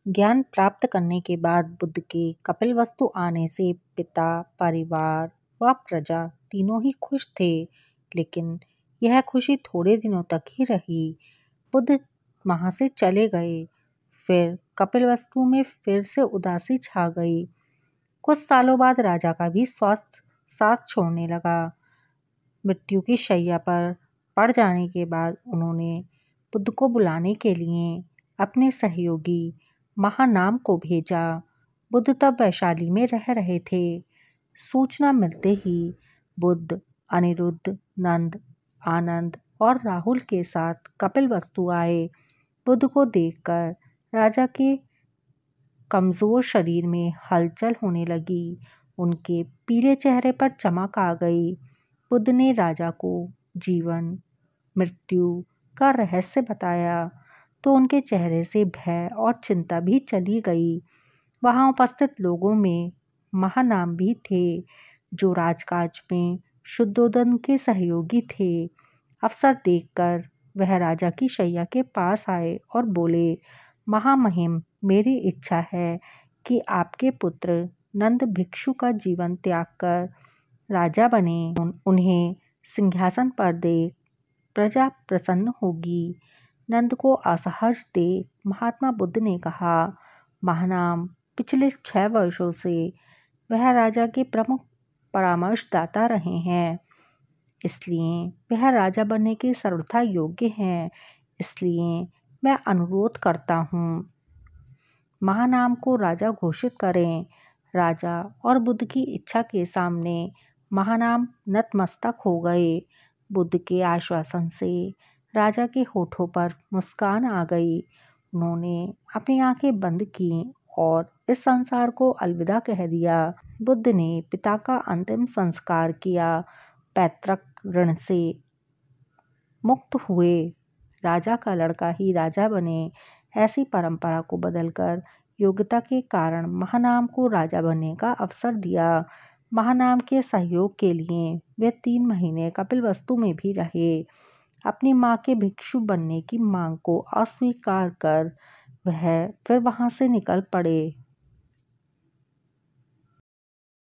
ज्ञान प्राप्त करने के बाद बुद्ध के कपिलवस्तु आने से पिता, परिवार व प्रजा तीनों ही खुश थे, लेकिन यह खुशी थोड़े दिनों तक ही रही। बुद्ध वहां से चले गए। फिर कपिलवस्तु में फिर से उदासी छा गई। कुछ सालों बाद राजा का भी स्वास्थ्य साथ छोड़ने लगा। मृत्यु की शैया पर पड़ जाने के बाद उन्होंने बुद्ध को बुलाने के लिए अपने सहयोगी महानाम को भेजा। बुद्ध तब वैशाली में रह रहे थे। सूचना मिलते ही बुद्ध अनिरुद्ध, नंद, आनंद और राहुल के साथ कपिलवस्तु आए। बुद्ध को देखकर राजा के कमजोर शरीर में हलचल होने लगी। उनके पीले चेहरे पर चमक आ गई। बुद्ध ने राजा को जीवन मृत्यु का रहस्य बताया तो उनके चेहरे से भय और चिंता भी चली गई। वहां उपस्थित लोगों में महानाम भी थे, जो राजकाज में शुद्धोदन के सहयोगी थे। अवसर देखकर वह राजा की शैया के पास आए और बोले, महामहिम, मेरी इच्छा है कि आपके पुत्र नंद भिक्षु का जीवन त्याग कर राजा बने। उन्हें सिंहासन पर देख प्रजा प्रसन्न होगी। नंद को असहज देख महात्मा बुद्ध ने कहा, महानाम, पिछले 6 वर्षों से वह राजा के प्रमुख परामर्शदाता रहे हैं, इसलिए वह राजा बनने के सर्वथा योग्य हैं। इसलिए मैं अनुरोध करता हूँ, महानाम को राजा घोषित करें। राजा और बुद्ध की इच्छा के सामने महानाम नतमस्तक हो गए। बुद्ध के आश्वासन से राजा के होठों पर मुस्कान आ गई। उन्होंने अपनी आंखें बंद की और इस संसार को अलविदा कह दिया। बुद्ध ने पिता का अंतिम संस्कार किया, पैतृक ऋण से मुक्त हुए, राजा का लड़का ही राजा बने, ऐसी परंपरा को बदलकर योग्यता के कारण महानाम को राजा बनने का अवसर दिया। महानाम के सहयोग के लिए वे 3 महीने कपिलवस्तु में भी रहे। अपनी मां के भिक्षु बनने की मांग को अस्वीकार कर वह फिर वहां से निकल पड़े।